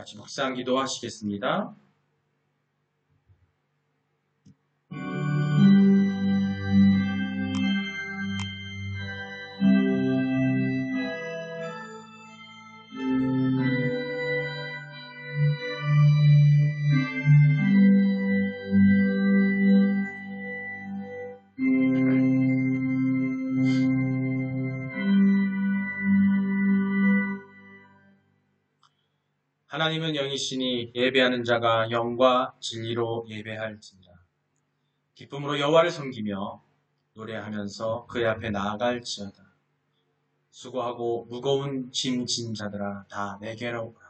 같이 묵상 기도하시겠습니다. 하나님은 영이시니 예배하는 자가 영과 진리로 예배할지니라. 기쁨으로 여호와를 섬기며 노래하면서 그의 앞에 나아갈지어다. 수고하고 무거운 짐 진 자들아 다 내게로 오라.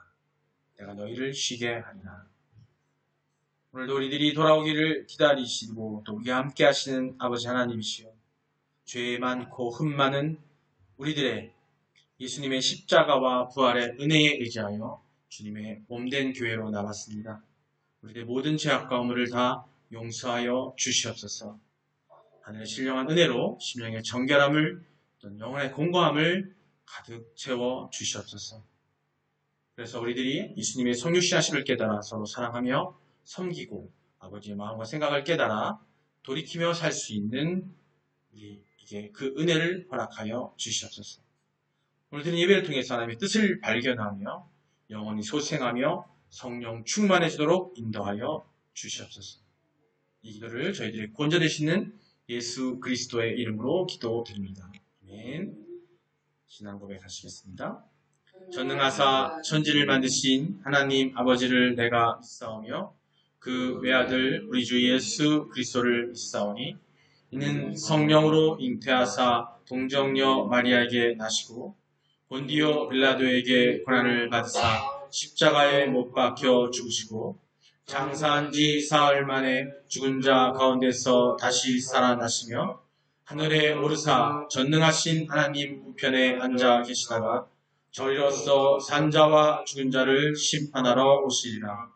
내가 너희를 쉬게 하리라. 오늘도 우리들이 돌아오기를 기다리시고 또 우리와 함께 하시는 아버지 하나님이시여, 죄 많고 흠 많은 우리들의 예수님의 십자가와 부활의 은혜에 의지하여 주님의 몸된 교회로 나왔습니다. 우리의 모든 죄악과 허물을 다 용서하여 주시옵소서. 하늘의 신령한 은혜로 심령의 정결함을 또 영혼의 공고함을 가득 채워 주시옵소서. 그래서 우리들이 예수님의 성육신하심을 깨달아 서로 사랑하며 섬기고 아버지의 마음과 생각을 깨달아 돌이키며 살 수 있는 우리에게 그 은혜를 허락하여 주시옵소서. 오늘 드린 예배를 통해서 하나님의 뜻을 발견하며 영원히 소생하며 성령 충만해지도록 인도하여 주시옵소서. 이 기도를 저희들의 구원자 되시는 예수 그리스도의 이름으로 기도드립니다. 아멘. 신앙 고백하시겠습니다. 전능하사 천지를 만드신 하나님 아버지를 내가 믿사오며 그 외아들 우리 주 예수 그리스도를 믿사오니 이는 성령으로 잉태하사 동정녀 마리아에게 나시고 본디오 빌라도에게 고난을 받으사 십자가에 못 박혀 죽으시고 장사한 지 사흘 만에 죽은 자 가운데서 다시 살아나시며 하늘에 오르사 전능하신 하나님 우편에 앉아 계시다가 저리로서 산자와 죽은 자를 심판하러 오시리라.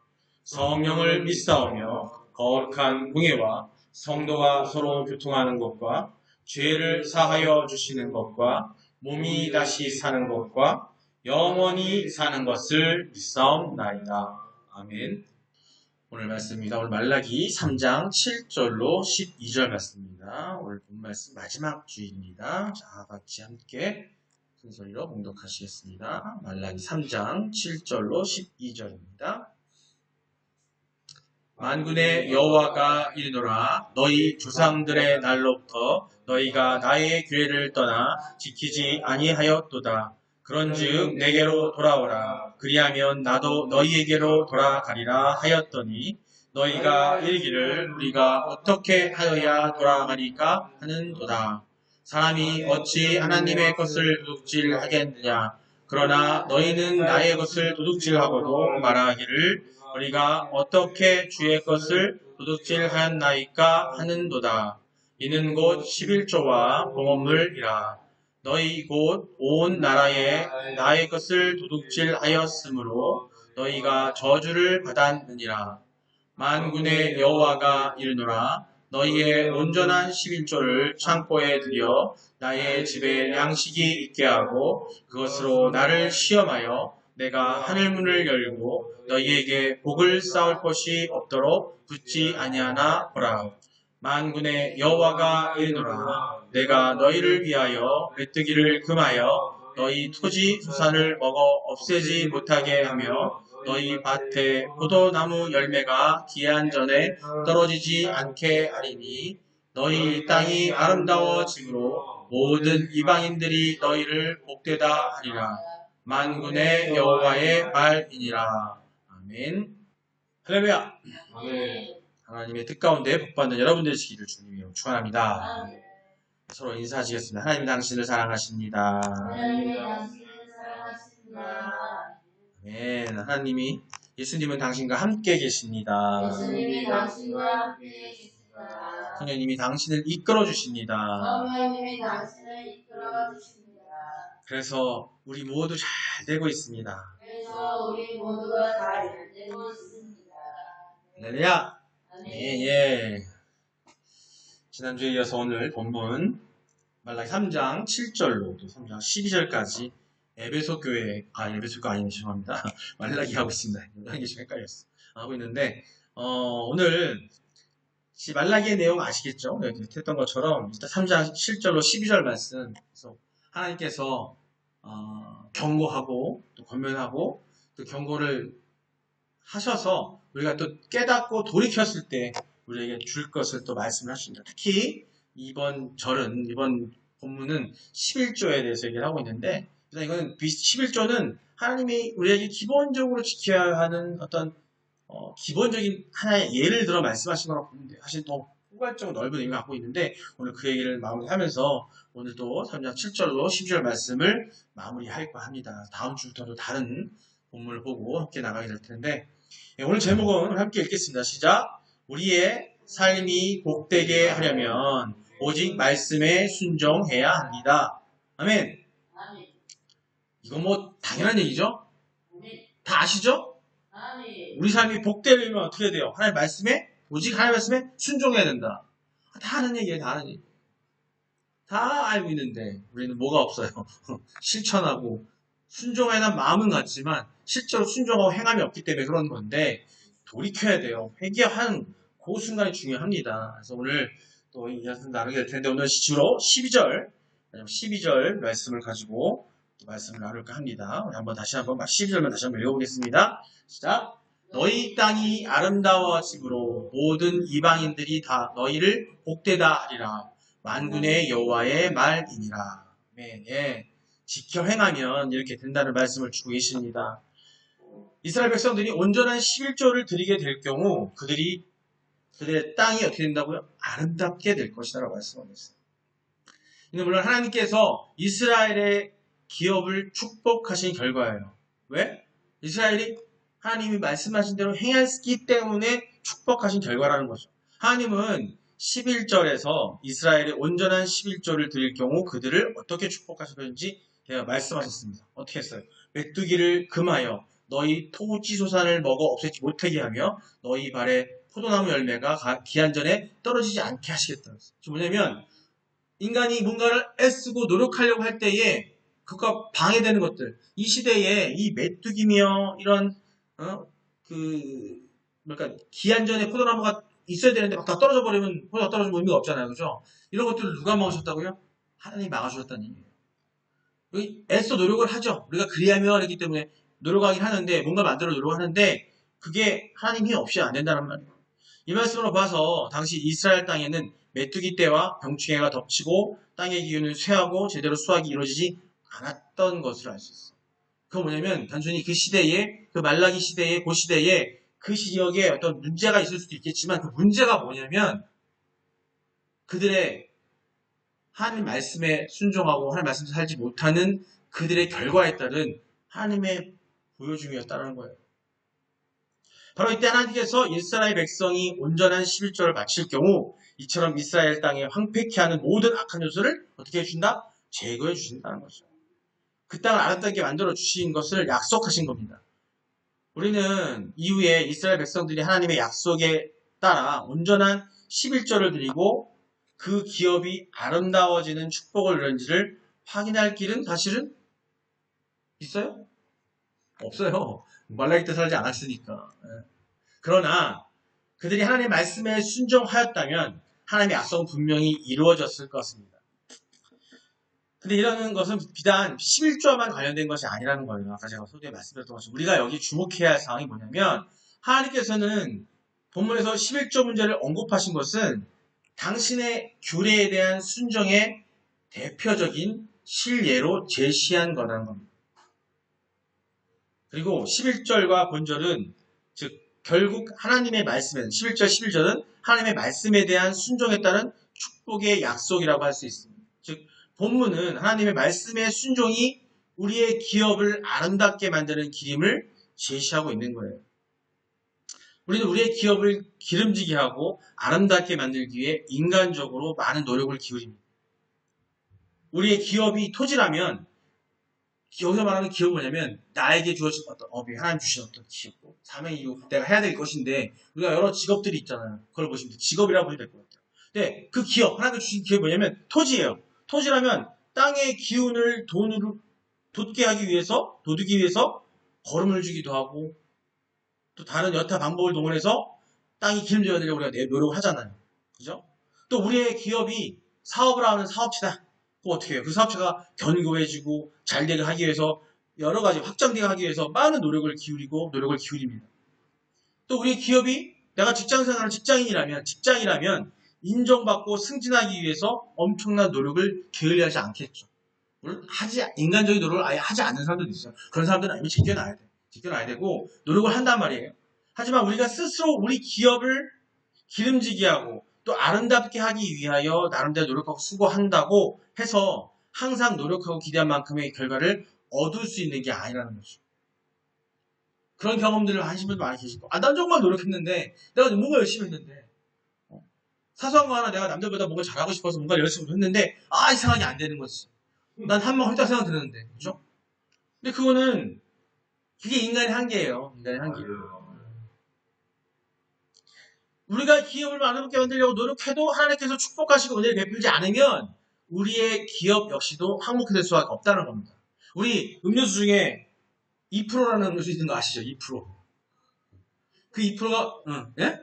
성령을 믿사오며 거룩한 공예와 성도가 서로 교통하는 것과 죄를 사하여 주시는 것과 몸이 다시 사는 것과 영원히 사는 것을 믿사옵나이다. 아멘. 오늘 말씀입니다. 오늘 말라기 3장 7절로 12절 말씀입니다. 오늘 본 말씀 마지막 주일입니다. 자, 같이 함께 큰 소리로 봉독하시겠습니다. 말라기 3장 7절로 12절입니다. 만군의 여호와가 이르노라. 너희 조상들의 날로부터 너희가 나의 규례를 떠나 지키지 아니하였도다. 그런즉 내게로 돌아오라. 그리하면 나도 너희에게로 돌아가리라 하였더니 너희가 이르기를 우리가 어떻게 하여야 돌아가리까 하는도다. 사람이 어찌 하나님의 것을 도둑질하겠느냐. 그러나 너희는 나의 것을 도둑질하고도 말하기를 우리가 어떻게 주의 것을 도둑질하였나이까 하는도다. 이는 곧 11조와 봉헌물이라. 너희 곧 온 나라에 나의 것을 도둑질하였으므로 너희가 저주를 받았느니라. 만군의 여호와가 이르노라. 너희의 온전한 11조를 창고에 들여 나의 집에 양식이 있게 하고 그것으로 나를 시험하여 내가 하늘문을 열고 너희에게 복을 쌓을 곳이 없도록 붙지 아니하나 보라. 만군의 여호와가 이르노라. 내가 너희를 위하여 메뚜기를 금하여 너희 토지 수산을 먹어 없애지 못하게 하며 너희 밭에 포도나무 열매가 기한 전에 떨어지지 않게 하리니 너희 땅이 아름다워짐으로 모든 이방인들이 너희를 복되다 하리라. 만군의 여호와의 말이니라. 아멘. 할렐루야. 아멘. 하나님의 뜻 가운데 복받는 여러분 되시기를 주님이여 축원합니다. 서로 인사하시겠습니다. 하나님 당신을 사랑하십니다. 하나님이 당신을 사랑하십니다. 아멘. 하나님이 예수님은 당신과 함께 계십니다. 예수님이 당신과 함께 계십니다. 성령님이 당신을 이끌어 주십니다. 성령님이 당신을 이끌어 주십니다. 그래서 우리 모두 잘 되고 있습니다. 그래서 우리 모두가 잘 되고 있습니다. 할렐루야. 아멘. 예. 지난주에 이어서 오늘 본문 말라기 3장 7절로 또 3장 12절까지 에베소 교회, 에베소 교회 아니면 죄송합니다. 말라기 하고 있습니다. 말라기 좀 헷갈렸어. 하고 있는데, 오늘, 말라기의 내용 아시겠죠? 네, 했던 것처럼, 일단 3장 7절로 12절 말씀, 그래서 하나님께서, 경고하고, 또 권면하고, 또 경고를 하셔서, 우리가 또 깨닫고 돌이켰을 때, 우리에게 줄 것을 또 말씀을 하십니다. 특히, 이번 본문은 11조에 대해서 얘기를 하고 있는데, 일단 이거는 11조는 하나님이 우리에게 기본적으로 지켜야 하는 어떤 기본적인 하나의 예를 들어 말씀하신 거라고 보는데 사실 더 포괄적으로 넓은 의미를 갖고 있는데 오늘 그 얘기를 마무리하면서 오늘도 3장 7절로 12절 말씀을 마무리할까 합니다. 다음 주부터도 다른 본문을 보고 함께 나가게 될 텐데 오늘 제목은 함께 읽겠습니다. 시작. 우리의 삶이 복되게 하려면 오직 말씀에 순종해야 합니다. 아멘. 아멘. 이거 뭐 당연한 얘기죠? 아멘. 다 아시죠? 아멘. 우리 삶이 복되려면 어떻게 돼요? 하나님 말씀에 오직 하나님 말씀에 순종해야 된다. 다 아는 얘기예요. 다 아는 얘기. 다 알고 있는데 우리는 뭐가 없어요. 실천하고 순종해야 하는 마음은 같지만 실제로 순종하고 행함이 없기 때문에 그런 건데 돌이켜야 돼요. 회개하는 그 순간이 중요합니다. 그래서 오늘 또 이 말씀 나누게 될 텐데 오늘 주로 12절 말씀을 가지고 말씀을 나눌까 합니다. 우리 한번 다시 한번 12절만 다시 한번 읽어보겠습니다. 시작. 너희 땅이 아름다워짐으로 모든 이방인들이 다 너희를 복되다 하리라. 만군의 여호와의 말이니라. 네, 예. 지켜 행하면 이렇게 된다는 말씀을 주고 계십니다. 이스라엘 백성들이 온전한 11조를 드리게 될 경우 그들의 땅이 어떻게 된다고요? 아름답게 될 것이다라고 말씀하고 있어요. 이는 물론 하나님께서 이스라엘의 기업을 축복하신 결과예요. 왜? 이스라엘이 하나님이 말씀하신 대로 행했기 때문에 축복하신 결과라는 거죠. 하나님은 11절에서 이스라엘의 온전한 11조를 드릴 경우 그들을 어떻게 축복하실 것인지 제가 말씀하셨습니다. 어떻게 했어요? 메뚜기를 금하여 너희 토지소산을 먹어 없애지 못하게 하며 너희 발에 포도나무 열매가 기한 전에 떨어지지 않게 하시겠다. 뭐냐면 인간이 뭔가를 애쓰고 노력하려고 할 때에 그것과 방해되는 것들, 이 시대에 이 메뚜기며 이런 기한 전에 포도나무가 있어야 되는데 막 다 떨어져 버리면 포도가 떨어지면 의미가 없잖아요, 그죠? 이런 것들을 누가 막으셨다고요? 하나님이 막아주셨다는 얘기예요. 애써 노력을 하죠. 우리가 그리하며 하기 때문에 노력하긴 하는데 뭔가 만들어 노력하는데 그게 하나님 힘 없이 안 된다는 말이에요. 이 말씀으로 봐서 당시 이스라엘 땅에는 메뚜기 떼와 병충해가 덮치고 땅의 기운을 쇠하고 제대로 수확이 이루어지지 않았던 것을 알 수 있어요. 그건 뭐냐면 단순히 그 시대에 그 말라기 시대에 그 시대에 그 지역에 어떤 문제가 있을 수도 있겠지만 그 문제가 뭐냐면 그들의 하나님 말씀에 순종하고 하나님 말씀에 살지 못하는 그들의 결과에 따른 하나님의 보여줌이었다는 거예요. 바로 이때 하나님께서 이스라엘 백성이 온전한 11조를 바칠 경우 이처럼 이스라엘 땅에 황폐케 하는 모든 악한 요소를 어떻게 해준다? 제거해 주신다는 거죠. 그 땅을 아름답게 만들어 주신 것을 약속하신 겁니다. 우리는 이후에 이스라엘 백성들이 하나님의 약속에 따라 온전한 11조를 드리고 그 기업이 아름다워지는 축복을 누렸는지를 확인할 길은 사실은 있어요? 없어요. 말라기 때 살지 않았으니까. 그러나 그들이 하나님의 말씀에 순종하였다면 하나님의 약속은 분명히 이루어졌을 것입니다. 근데 이러는 것은 비단 11조와만 관련된 것이 아니라는 거예요. 아까 제가 소두에 말씀드렸던 것처럼 우리가 여기 주목해야 할 사항이 뭐냐면 하나님께서는 본문에서 11조 문제를 언급하신 것은 당신의 규례에 대한 순종의 대표적인 실예로 제시한 거라는 겁니다. 그리고 11절과 본절은 즉 결국 하나님의 말씀에 11절, 11절은 하나님의 말씀에 대한 순종에 따른 축복의 약속이라고 할 수 있습니다. 즉 본문은 하나님의 말씀의 순종이 우리의 기업을 아름답게 만드는 길임을 제시하고 있는 거예요. 우리는 우리의 기업을 기름지게 하고 아름답게 만들기 위해 인간적으로 많은 노력을 기울입니다. 우리의 기업이 토지라면 여기서 말하는 기업은 뭐냐면 나에게 주어진 어떤 업이 하나님 주신 어떤 기업고 사명이 이고 내가 해야 될 것인데 우리가 여러 직업들이 있잖아요. 그걸 보시면 직업이라고 보시면 될 것 같아요. 근데 그 기업, 하나님 주신 기업이 뭐냐면 토지예요. 토지라면 땅의 기운을 돈으로 돋기 위해서 거름을 주기도 하고 또 다른 여타 방법을 동원해서 땅이 기름져야 되려고 우리가 노력을 하잖아요. 그죠? 또 우리의 기업이 사업을 하는 사업체다. 그럼 어떻게 해요? 그 사업체가 견고해지고 잘 되게 하기 위해서 여러 가지 확장되게 하기 위해서 많은 노력을 기울입니다. 또 우리 기업이 내가 직장생활하는 직장이라면 인정받고 승진하기 위해서 엄청난 노력을 게을리하지 않겠죠. 물론 인간적인 노력을 아예 하지 않는 사람들도 있어요. 그런 사람들은 아니면 제껴놔야 되고 노력을 한단 말이에요. 하지만 우리가 스스로 우리 기업을 기름지게 하고 또 아름답게 하기 위하여 나름대로 노력하고 수고한다고 해서 항상 노력하고 기대한 만큼의 결과를 얻을 수 있는 게 아니라는 거죠. 그런 경험들을 하신 분도 많이 계시고 난 정말 노력했는데 내가 뭔가 열심히 했는데 사소한 거 하나 내가 남들보다 뭔가 잘하고 싶어서 뭔가 열심히 했는데 이상하게 안 되는 거지. 난 한 번 했다 생각 드는데 그죠? 근데 그게 인간의 한계예요. 인간의 한계. 우리가 기업을 아름답게 만들려고 노력해도 하나님께서 축복하시고 은혜를 베풀지 않으면 우리의 기업 역시도 항목될 수밖에 없다는 겁니다. 우리 음료수 중에 2%라는 음료수 있는 거 아시죠? 2%. 그 2%가 예?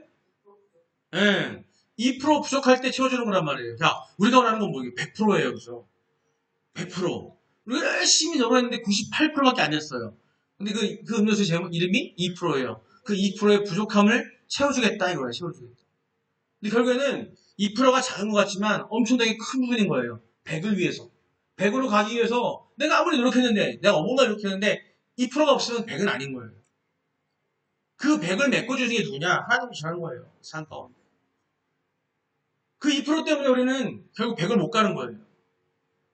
예. 2% 부족할 때 채워주는 거란 말이에요. 자, 우리가 원하는 건 뭐예요? 100%예요. 그죠? 100%. 우리가 열심히 노력했는데 98%밖에 안 됐어요. 근데 그 음료수 제목 이름이 2%예요. 그 2%의 부족함을 채워주겠다 이거예요. 채워주겠다. 근데 결국에는 2%가 작은 것 같지만 엄청나게 큰 부분인 거예요. 100을 위해서. 100으로 가기 위해서 내가 아무리 노력했는데 내가 뭔가 노력했는데 2%가 없으면 100은 아닌 거예요. 그 100을 메꿔주는 게 누구냐? 하나님이시라는 거예요. 산 가운데. 그 2% 때문에 우리는 결국 100을 못 가는 거예요.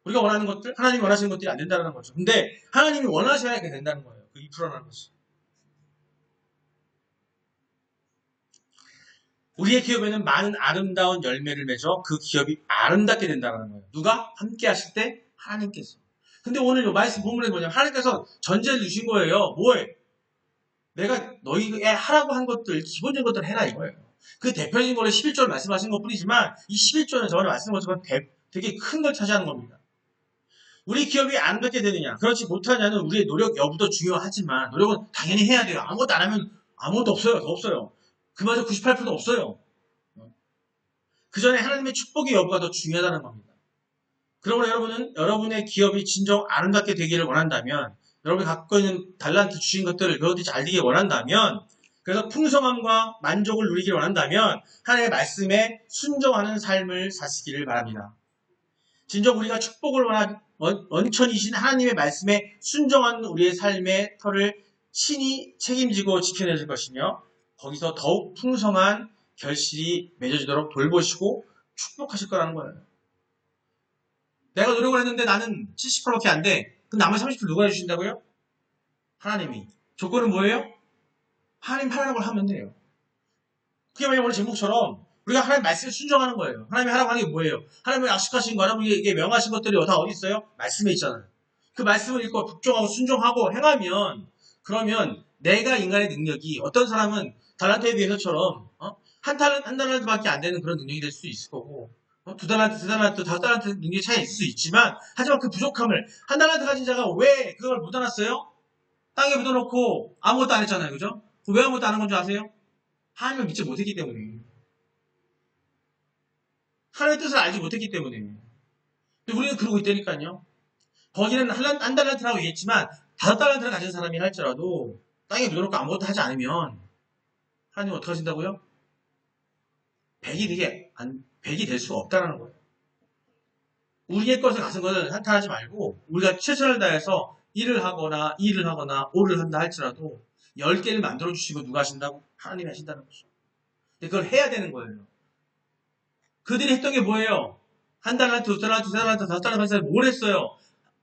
우리가 원하는 것들, 하나님이 원하시는 것들이 안 된다는 거죠. 근데 하나님이 원하셔야 그게 된다는 거예요. 그 2%라는 것이. 우리의 기업에는 많은 아름다운 열매를 맺어 그 기업이 아름답게 된다는 거예요. 누가? 함께 하실 때 하나님께서. 근데 오늘 이 말씀 본문에 뭐냐면 하나님께서 전제를 주신 거예요. 뭐예요? 내가 너희에 하라고 한 것들, 기본적인 것들을 해라 이거예요. 그 대표적인 거를 11조를 말씀하신 것 뿐이지만 이 11조는 저번에 말씀하신 것처럼 되게 큰 걸 차지하는 겁니다. 우리 기업이 아름답게 되느냐, 그렇지 못하냐는 우리의 노력 여부도 중요하지만 노력은 당연히 해야 돼요. 아무것도 안 하면 아무것도 없어요. 더 없어요. 그마저 98%도 없어요. 그 전에 하나님의 축복의 여부가 더 중요하다는 겁니다. 그러므로 여러분의 기업이 진정 아름답게 되기를 원한다면, 여러분이 갖고 있는 달란트 주신 것들을 그것들이 잘 되길 원한다면, 그래서 풍성함과 만족을 누리기를 원한다면 하나님의 말씀에 순종하는 삶을 사시기를 바랍니다. 진정 우리가 축복을 원천이신 하나님의 말씀에 순종하는 우리의 삶의 터를 친히 책임지고 지켜내실 것이며 거기서 더욱 풍성한 결실이 맺어지도록 돌보시고 축복하실 거라는 거예요. 내가 노력을 했는데 나는 70%밖에 안 돼. 그럼 나머지 30% 누가 해주신다고요? 하나님이. 조건은 뭐예요? 하나님 하라는 걸 하면 돼요. 그게 만약 오늘 제목처럼 우리가 하나님 말씀에 순종하는 거예요. 하나님이 하라고 하는 게 뭐예요? 하나님이 약속하신 거, 하나님이 명하신 것들이 다 어디 있어요? 말씀에 있잖아요. 그 말씀을 읽고 복종하고 순종하고 행하면, 그러면 내가 인간의 능력이 어떤 사람은 달란트에 비해서처럼 한 달란트밖에 안 되는 그런 능력이 될 수 있을 거고, 두 달란트, 세 달란트, 다섯 달란트 능력이 차이 있을 수 있지만, 하지만 그 부족함을 한 달란트 가진 자가 왜 그걸 묻어놨어요? 땅에 묻어놓고 아무것도 안 했잖아요. 그죠? 왜 아무것도 안 한 건 줄 아세요? 하나님을 믿지 못했기 때문에. 하나님의 뜻을 알지 못했기 때문에. 근데 우리는 그러고 있다니까요. 거기는 한 달란트라고 얘기했지만 5달란트를 가진 사람이 할지라도 땅에 묻어놓고 아무것도 하지 않으면 하나님은 어떻게 하신다고요? 100이 될 수가 없다는 거예요. 우리의 것을 가진 것을 한탄하지 말고 우리가 최선을 다해서 일을 하거나 오를 한다 할지라도 10개를 만들어주시고 누가 하신다고? 하나님이 하신다는 거죠. 근데 그걸 해야 되는 거예요. 그들이 했던 게 뭐예요? 한 달란트, 두 달란트, 세 달란트, 다섯 달란트 한 뭘 했어요?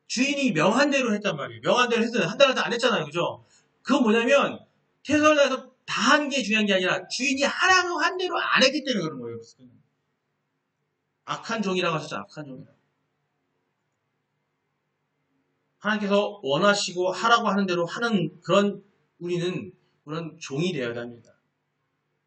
주인이 명한 대로 했단 말이에요. 명한 대로 했어요. 한 달란트 안 했잖아요. 그죠? 그건 뭐냐면 최선을 다해서 다 한 게 중요한 게 아니라 주인이 하라고 한 대로 안 했기 때문에 그런 거예요. 악한 종이라고 하셨죠. 악한 종이라고. 하나님께서 원하시고 하라고 하는 대로 하는 우리는 그런 종이 되어야 합니다.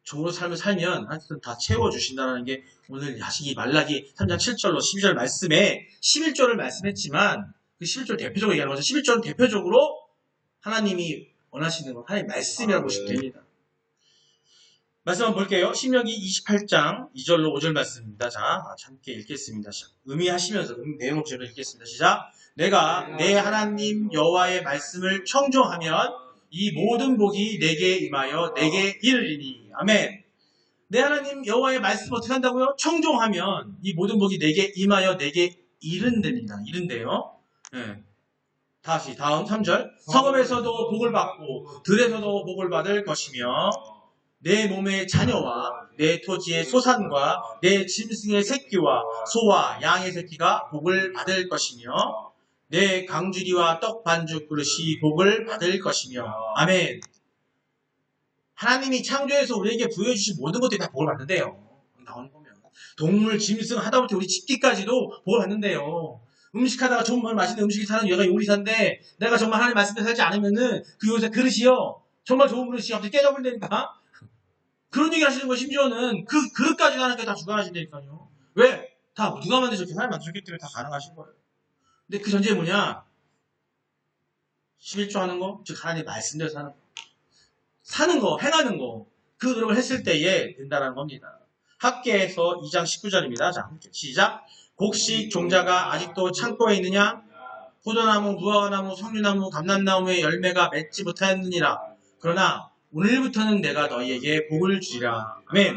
종으로 삶을 살면 하나님께서 다 채워주신다는 게 오늘 야시기 말라기 3장 7절로 12절 말씀에 11절을 말씀했지만 그 11조를 대표적으로 얘기하는 거죠. 11조는 대표적으로 하나님이 원하시는 것, 하나님의 말씀이라고 보시면 됩니다. 말씀 한번 볼게요. 신명기 28장 2절로 5절 말씀입니다. 자, 함께 읽겠습니다. 의미하시면서 내용 없이 읽겠습니다. 시작. 내가 내 하나님 여호와의 말씀을 청종하면 이 모든 복이 내게 임하여 내게 이르리니. 아멘. 내 하나님 여호와의 말씀 어떻게 한다고요? 청종하면 이 모든 복이 내게 임하여 내게 이른답니다. 이른대요. 네. 다시 다음 3절. 성읍에서도 복을 받고 들에서도 복을 받을 것이며 내 몸의 자녀와 내 토지의 소산과 내 짐승의 새끼와 소와 양의 새끼가 복을 받을 것이며 내 강주리와 떡 반죽 그릇이 복을 받을 것이며. 아멘. 하나님이 창조해서 우리에게 부여주신 모든 것들이 다 복을 받는데요. 나오는 보면 동물, 짐승 하다못해 우리 집기까지도 복을 받는데요. 음식하다가 정말 맛있는 음식을 사는 얘가 요리사인데 내가 정말 하나님 말씀대로 살지 않으면은 그 요리사 그릇이요 정말 좋은 그릇이 갑자기 깨져버린다니까. 그런 얘기 하시는 거. 심지어는 그 그릇까지 하나님께 다 주관하신다니까요. 왜? 다 누가 만드셨기 하나님 만드셨기 때문에 다 가능하신 거예요. 근데 그 전제는 뭐냐? 11조 하는 거, 즉 하나님의 말씀대로 사는 거, 행하는 거, 그 노력을 했을 때에 된다는 겁니다. 학계에서 2장 19절입니다. 자, 함께 시작. 곡식 종자가 아직도 창고에 있느냐? 포도나무, 무화과나무, 석류나무, 감람나무의 열매가 맺지 못하였느니라. 그러나 오늘부터는 내가 너희에게 복을 주리라. 아멘.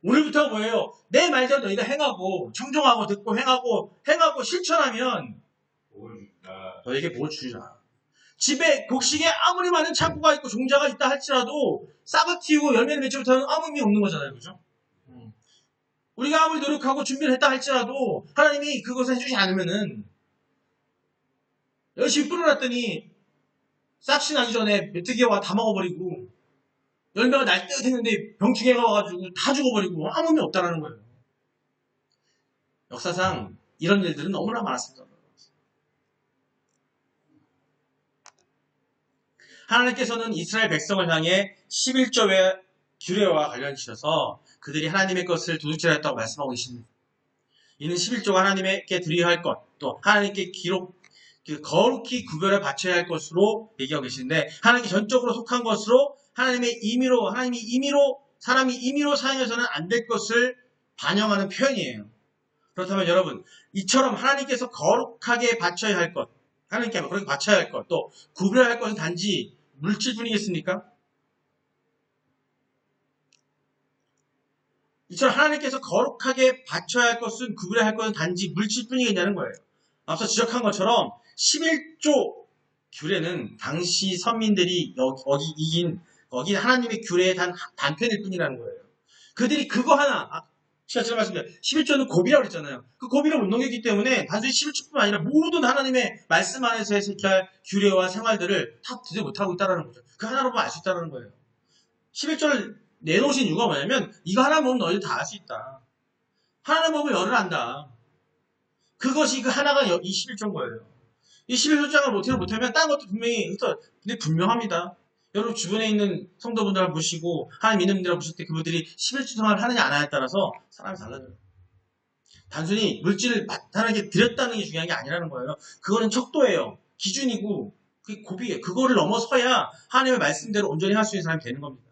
오늘부터가 뭐예요? 내 말대로 너희가 행하고 청종하고 듣고 행하고 실천하면 너희에게 복을 주리라. 집에 곡식에 아무리 많은 창고가 있고 종자가 있다 할지라도 싹을 틔우고 열매를 맺지 못하는 아무 의미 없는 거잖아요. 그죠? 우리가 아무리 노력하고 준비를 했다 할지라도 하나님이 그것을 해주지 않으면은 열심히 뿌려놨더니 싹시 나기 전에 메뚜기가 다 먹어버리고 열매가 날 듯 했는데 병충해가 와가지고 다 죽어버리고 아무 의미 없다라는 거예요. 역사상 이런 일들은 너무나 많았습니다. 하나님께서는 이스라엘 백성을 향해 11조의 규례와 관련시켜서 그들이 하나님의 것을 도둑질하였다고 말씀하고 계십니다. 이는 11조가 하나님께 드려야 할 것, 또 하나님께 거룩히 구별해 바쳐야 할 것으로 얘기하고 계시는데 하나님께 전적으로 속한 것으로 하나님이 임의로 사람이 임의로 사용해서는 안 될 것을 반영하는 표현이에요. 그렇다면 여러분, 이처럼 하나님께서 거룩하게 바쳐야 할 것, 하나님께 그렇게 바쳐야 할 것, 또 구별해야 할 것은 단지 물질뿐이겠습니까? 이처럼 하나님께서 거룩하게 바쳐야 할 것은 구별해야 할 것은 단지 물질뿐이겠냐는 거예요. 앞서 지적한 것처럼 11조 규례는 당시 선민들이 어긴 하나님의 규례의 단편일 뿐이라는 거예요. 그들이 그거 하나, 제가 말씀드렸죠. 11조는 고비라고 그랬잖아요. 그 고비를 못 넘겼기 때문에 단순히 11조뿐만 아니라 모든 하나님의 말씀 안에서 지켜야 할 규례와 생활들을 다 드지 못하고 있다는 거죠. 그 하나로 보면 알 수 있다는 거예요. 11조를 내놓으신 이유가 뭐냐면 이거 하나 보면 너희들 다 알 수 있다. 하나님 법을 열을 안다. 그것이 그 하나가 이 11조인 거예요. 이 11조장을 못하면 다른 것도 분명히 근데 분명합니다. 여러분 주변에 있는 성도분들을 보시고 하나님 믿는 분들을 보실 때 그분들이 11조 생활을 하느냐 안 하느냐에 따라서 사람이 달라져요. 단순히 물질을 하나님께 드렸다는 게 중요한 게 아니라는 거예요. 그거는 척도예요. 기준이고 그게 고비예요. 그거를 넘어서야 하나님의 말씀대로 온전히 할 수 있는 사람이 되는 겁니다.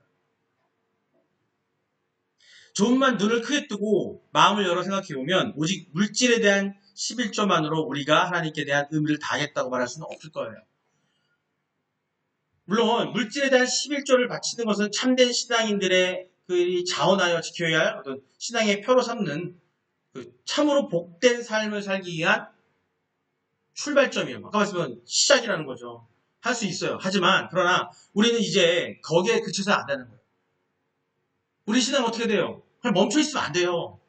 조금만 눈을 크게 뜨고 마음을 열어 생각해보면 오직 물질에 대한 11조만으로 우리가 하나님께 대한 의미를 다하겠다고 말할 수는 없을 거예요. 물론 물질에 대한 11조를 바치는 것은 참된 신앙인들의 그 자원하여 지켜야 할 어떤 신앙의 표로 삼는 그 참으로 복된 삶을 살기 위한 출발점이에요. 아까 말씀은 시작이라는 거죠. 할 수 있어요. 하지만 그러나 우리는 이제 거기에 그쳐서 안 되는 거예요. 우리 신앙은 어떻게 돼요? 그냥 멈춰 있으면 안 돼요.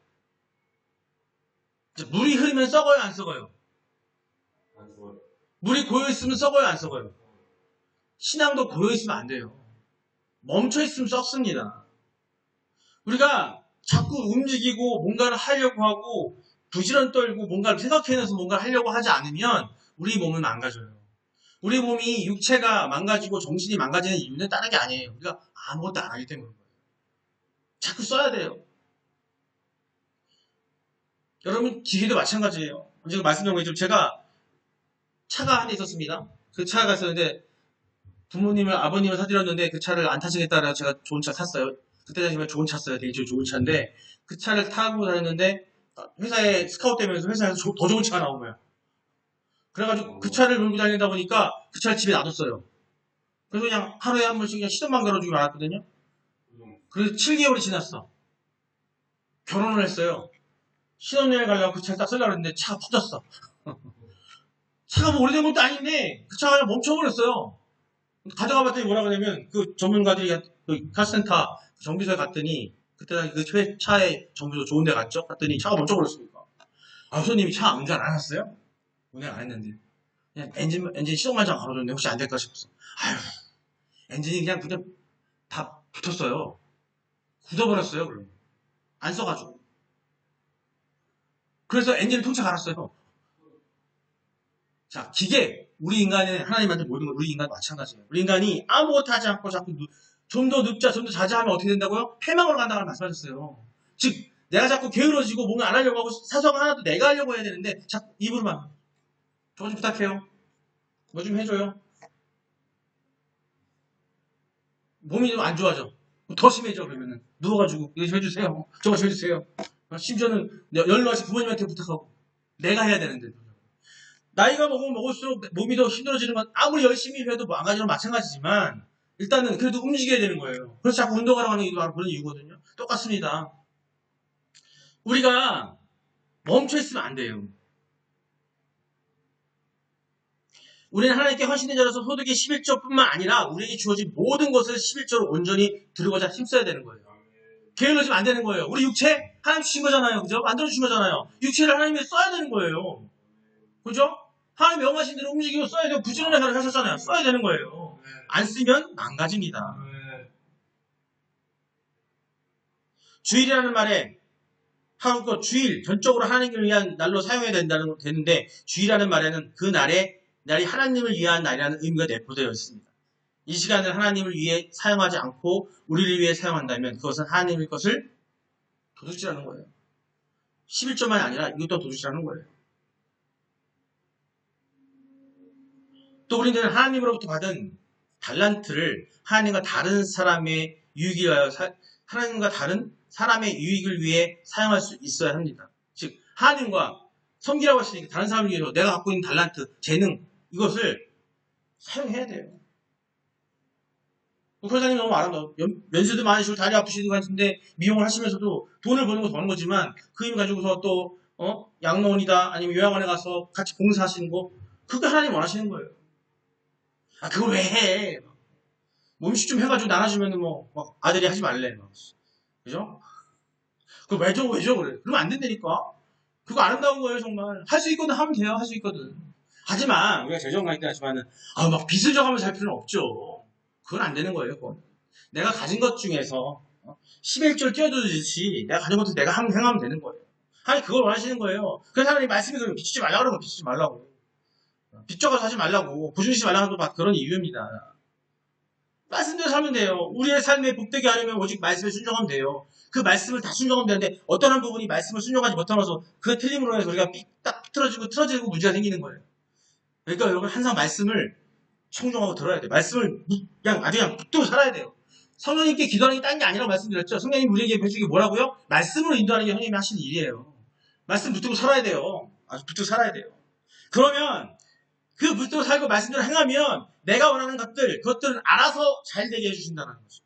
물이 흐르면 썩어요, 안 썩어요? 물이 고여 있으면 썩어요, 안 썩어요? 신앙도 고여 있으면 안 돼요. 멈춰 있으면 썩습니다. 우리가 자꾸 움직이고 뭔가를 하려고 하고 부지런 떨고 뭔가를 생각해내서 뭔가를 하려고 하지 않으면 우리 몸은 망가져요. 우리 몸이 육체가 망가지고 정신이 망가지는 이유는 다른 게 아니에요. 우리가 아무것도 안 하기 때문인 거예요. 자꾸 써야 돼요. 여러분 기계도 마찬가지예요. 제가 말씀드린 것처럼 제가 차가 한 대 있었습니다. 그 차가 있었는데 아버님을 사드렸는데 그 차를 안 타시겠다 그래서 제가 좋은 차 샀어요. 그때 당시에 좋은 차 샀어요. 되게 좋은 차인데 그 차를 타고 다녔는데 회사에 스카웃 되면서 회사에서 더 좋은 차가 나온 거야. 그래가지고 그 차를 몰고 다니다 보니까 그 차를 집에 놔뒀어요. 그래서 그냥 하루에 한 번씩 그냥 시동만 걸어주기 말았거든요. 그래서 7개월이 지났어. 결혼을 했어요. 신혼여행 가려고 그 차를 딱 쓰려고 했는데 차가 터졌어. 차가 뭐 오래된 것도 아닌데 그 차가 그냥 멈춰버렸어요. 가져가 봤더니 뭐라 그러냐면 그 전문가들이 그 카센터 정비소에 갔더니 그때 당시 그 차에 정비소 좋은 데 갔죠? 갔더니 차가 멈춰버렸으니까. 아, 손님이 차 운전 안 하셨어요? 운행 안 했는데. 그냥 엔진 시동만 좀 걸어줬는데 혹시 안 될까 싶었어. 아휴, 엔진이 그냥 다 붙었어요. 굳어버렸어요, 그럼. 안 써가지고. 그래서 엔진을 통째 갈았어요. 자, 기계. 우리 인간은 하나님한테 모든 걸 우리 인간도 마찬가지예요. 우리 인간이 아무것도 하지 않고 자꾸 좀 더 늙자, 좀 더 자제하면 어떻게 된다고요? 패망으로 간다고 말씀하셨어요. 즉, 내가 자꾸 게으러지고 뭔가 안 하려고 하고 사소한 거 하나도 내가 하려고 해야 되는데 자꾸 입으로만 저거 좀 부탁해요. 뭐 좀 해줘요. 몸이 좀 안 좋아져. 더 심해져 그러면은 누워가지고 이거 좀 해주세요. 저거 좀 해주세요. 심지어는 연로하신 부모님한테 부탁하고 내가 해야 되는데 나이가 먹으면 먹을수록 몸이 더 힘들어지는 건 아무리 열심히 해도 망가지는 마찬가지지만 일단은 그래도 움직여야 되는 거예요. 그래서 자꾸 운동하라고 하는 게 바로 그런 이유거든요. 똑같습니다. 우리가 멈춰있으면 안 돼요. 우리는 하나님께 헌신된 자로서 소득의 11조뿐만 아니라 우리에게 주어진 모든 것을 11조로 온전히 들고자 힘써야 되는 거예요. 게을러지면 안 되는 거예요. 우리 육체 하나님 주신 거잖아요. 그죠? 만들어주신 거잖아요. 육체를 하나님이 써야 되는 거예요. 그죠? 하나님 명하신 대로 움직이고 써야 되고 부지런하게 하셨잖아요. 써야 되는 거예요. 안 쓰면 망가집니다. 주일이라는 말에 한국 주일 전적으로 하나님을 위한 날로 사용해야 되는데 주일이라는 말에는 그 날이 하나님을 위한 날이라는 의미가 내포되어 있습니다. 이 시간을 하나님을 위해 사용하지 않고 우리를 위해 사용한다면 그것은 하나님의 것을 도둑질하는 거예요. 11조만이 아니라 이것도 도둑질하는 거예요. 또 우리는 하나님으로부터 받은 달란트를 하나님과 다른 사람의 유익을 위하여 하나님과 다른 사람의 유익을 위해 사용할 수 있어야 합니다. 즉 하나님과 섬기라고 했으니까 다른 사람을 위해서 내가 갖고 있는 달란트, 재능 이것을 사용해야 돼요. 목회자님 너무 알아요. 연세도 많으시고 다리 아프시는 것 같은데 미용을 하시면서도 돈을 버는 거 버는 거지만 그 힘 가지고서 또 양로원이다 아니면 요양원에 가서 같이 봉사하시는 거 그거 하나님 원하시는 거예요. 아 그걸 왜 해? 몸식 좀 해가지고 나눠주면은 막 아들이 하지 말래. 그죠? 그거 왜죠 그래? 그러면 안 된다니까. 그거 아름다운 거예요 정말. 할 수 있거든 하면 돼요. 할 수 있거든. 하지만 우리가 재정 가입 때 하지만은 막 빚을 져가면서 할 필요는 없죠. 그건 안 되는 거예요. 그건. 내가 가진 것 중에서 11조를 띄워주듯이 내가 가진 것도 내가 행하면 되는 거예요. 하나님 그걸 원하시는 거예요. 그래서 하나님 말씀이 그러면 빚주지 말라고 그러면 빚주지 말라고. 빚져가서 하지 말라고. 부주시 말라고 하는 그런 이유입니다. 말씀대로 살면 돼요. 우리의 삶에 복되게 하려면 오직 말씀에 순종하면 돼요. 그 말씀을 다 순종하면 되는데 어떤 한 부분이 말씀을 순종하지 못하면서 그 틀림으로 해서 우리가 딱 틀어지고 문제가 생기는 거예요. 그러니까 여러분 항상 말씀을 청종하고 들어야 돼요. 말씀을 그냥 아주 그냥 붙들고 살아야 돼요. 성령님께 기도하는 게 딴 게 아니라고 말씀드렸죠. 성령님 우리에게 해주는 게 뭐라고요? 말씀으로 인도하는 게 성령님이 하시는 일이에요. 말씀 붙들고 살아야 돼요. 아주 붙들고 살아야 돼요. 그러면 그 붙들고 살고 말씀대로 행하면 내가 원하는 그것들은 알아서 잘 되게 해주신다는 거죠.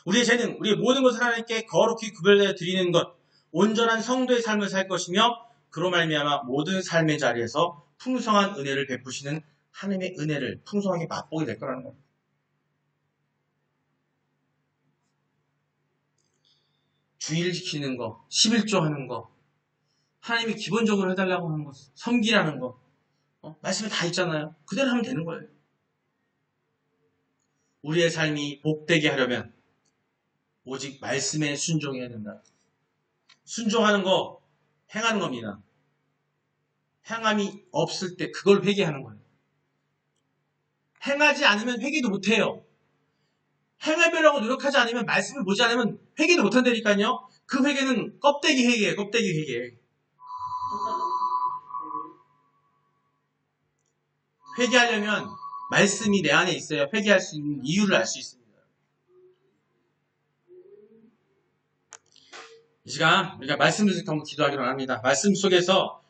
우리의 재능, 우리의 모든 것을 하나님께 거룩히 구별되어 드리는 것, 온전한 성도의 삶을 살 것이며 그로 말미암아 모든 삶의 자리에서 풍성한 은혜를 베푸시는 하나님의 은혜를 풍성하게 맛보게 될 거라는 겁니다. 주의를 지키는 거, 11조 하는 거, 하나님이 기본적으로 해달라고 하는 것, 섬기라는 거, 말씀에 다 있잖아요. 그대로 하면 되는 거예요. 우리의 삶이 복되게 하려면 오직 말씀에 순종해야 된다. 순종하는 거, 행하는 겁니다. 행함이 없을 때 그걸 회개하는 거예요. 행하지 않으면 회개도 못해요. 행해보려고 노력하지 않으면 말씀을 보지 않으면 회개도 못한다니까요. 그 회개는 껍데기 회개예요. 껍데기 회개. 회개하려면 말씀이 내 안에 있어야 회개할 수 있는 이유를 알 수 있습니다. 이 시간 우리가 말씀을 듣고 한번 기도하기로 합니다. 말씀 속에서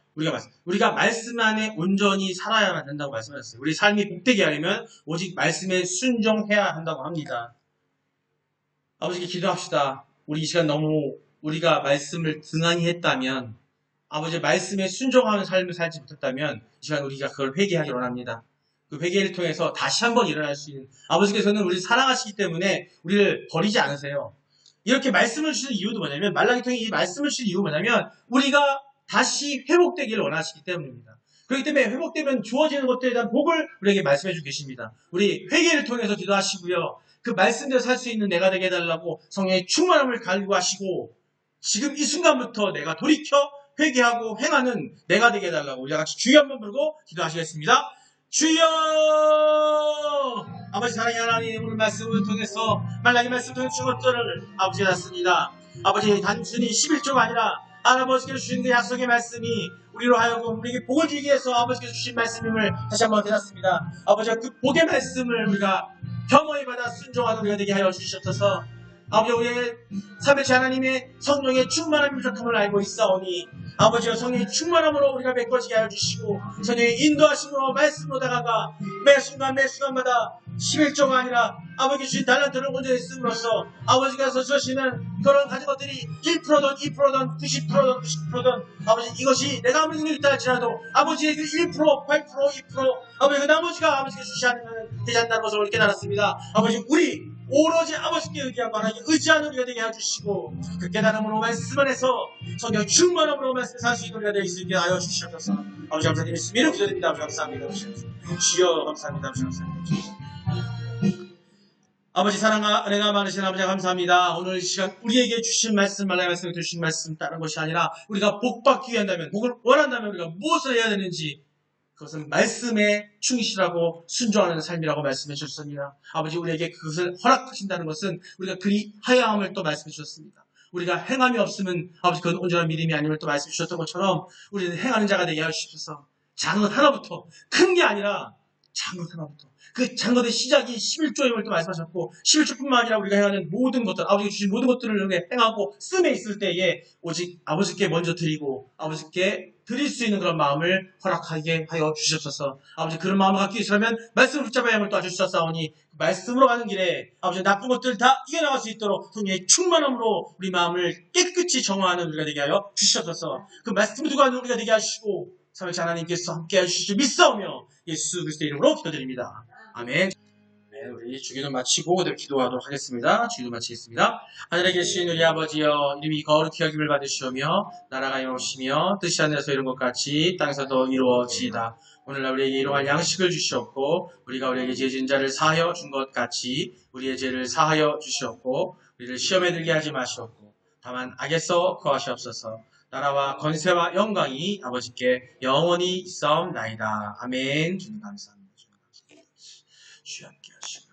우리가 말씀 안에 온전히 살아야만 된다고 말씀하셨어요. 우리 삶이 복되게 하려면 오직 말씀에 순종해야 한다고 합니다. 아버지께 기도합시다. 우리 이 시간 너무 우리가 말씀을 등한히 했다면, 아버지의 말씀에 순종하는 삶을 살지 못했다면 이 시간 우리가 그걸 회개하기로 합니다. 그 회개를 통해서 다시 한번 일어날 수 있는, 아버지께서는 우리를 사랑하시기 때문에 우리를 버리지 않으세요. 이렇게 말씀을 주시는 이유도 뭐냐면, 말라기 통해 이 말씀을 주시는 이유가 뭐냐면 우리가 다시 회복되기를 원하시기 때문입니다. 그렇기 때문에 회복되면 주어지는 것들에 대한 복을 우리에게 말씀해 주고 계십니다. 우리 회개를 통해서 기도하시고요. 그 말씀대로 살 수 있는 내가 되게 해달라고 성령의 충만함을 갈구하시고, 지금 이 순간부터 내가 돌이켜 회개하고 행하는 내가 되게 해달라고 우리가 같이 주여 한번 부르고 기도하시겠습니다. 주여! 아버지 사랑의 하나님, 오늘 말씀을 통해서 말라기 말씀을 통해 주신 것들을 아버지가 났습니다. 아버지 단순히 11조가 아니라 아버지께서 주신 그 약속의 말씀이 우리로 하여금 우리에게 복을 주기 위해서 아버지께서 주신 말씀임을 다시 한번 되었습니다. 아버지가 그 복의 말씀을 우리가 겸허히 받아 순종하는 우리가 되게 하여 주시옵소서. 아버지 우리의 삼위일체 하나님의 성령의 충만한 부족함을 알고 있사오니 아버지와 성령의 충만함으로 우리가 메꿔지게 하여 주시고, 성령의 인도하심으로 말씀으로 다가가 매 순간마다 11조가 아니라 아버지 주신 달란트를 온전히 쓰므로써 아버지께서 주시는 그런 가진 것들이 1%든 2%든 90%든 90%든 아버지 이것이 내가 아무리 능력이 있다 할지라도 아버지의 그 1%, 8%, 2% 아버지 그 나머지가 아버지께 주시 않으면 되지 않는다는 것을 우리 깨달았습니다. 아버지 우리 오로지 아버지께 의지하고 하나님께 의지하는 우리가 되게 해주시고, 그 깨달음으로 말씀 안에서 성령 충만함으로 말씀 살 수 있는 우리가 되게 있게 하여 주시옵소서. 아버지 감사드리며 이름 기도드립니다. 아버지 감사합니다. 주여 감사합니다. 아버지 감사합니다. 아버지 사랑과 은혜가 많으신 아버지 감사합니다. 오늘 이 시간 우리에게 주신 말씀, 말라의 말씀에 주신 말씀 다른 것이 아니라 우리가 복받기 위한다면, 복을 원한다면 우리가 무엇을 해야 되는지, 그것은 말씀에 충실하고 순종하는 삶이라고 말씀해 주셨습니다. 아버지 우리에게 그것을 허락하신다는 것은 우리가 그리하여야 함을 또 말씀해 주셨습니다. 우리가 행함이 없으면 아버지 그건 온전한 믿음이 아님을 또 말씀해 주셨던 것처럼 우리는 행하는 자가 되게 하시옵소서. 작은 하나부터, 큰 게 아니라 작은 하나부터, 그 작은 것의 시작이 11조임을 또 말씀하셨고, 11조뿐만 아니라 우리가 행하는 모든 것들, 아버지가 주신 모든 것들을 행하고 쓰임에 있을 때에 오직 아버지께 먼저 드리고 아버지께 드릴 수 있는 그런 마음을 허락하게 하여 주시옵소서. 아버지 그런 마음을 갖기 위해서라면 말씀을 붙잡아야 함을 도와주시옵사오니, 말씀으로 가는 길에 아버지 나쁜 것들 다 이겨나갈 수 있도록 성령의 충만함으로 우리 마음을 깨끗이 정화하는 우리가 되게 하여 주시옵소서. 그 말씀을 두고 하는 우리가 되게 하시고 삼위일체 하나님께서 함께 해주시지 믿사오며 예수 그리스도의 이름으로 기도드립니다. 아멘. 네, 우리 주기도 마치고 그대로 기도하도록 하겠습니다. 주기도 마치겠습니다. 하늘에 계신 우리 아버지여, 이름이 거룩히 여김을 받으시오며 나라가 이루어지며 뜻이 하늘에서 이룬 것 같이 땅에서도 이루어지이다. 오늘날 우리에게 이러한 양식을 주시옵고, 우리가 우리에게 죄 지은 자를 사하여 준 것 같이 우리의 죄를 사하여 주시옵고, 우리를 시험에 들게 하지 마시옵고 다만 악에서 구하시옵소서. 나라와 권세와 영광이 아버지께 영원히 있사옵나이다. 아멘. 주님 감사합니다. 주님 함께 하시고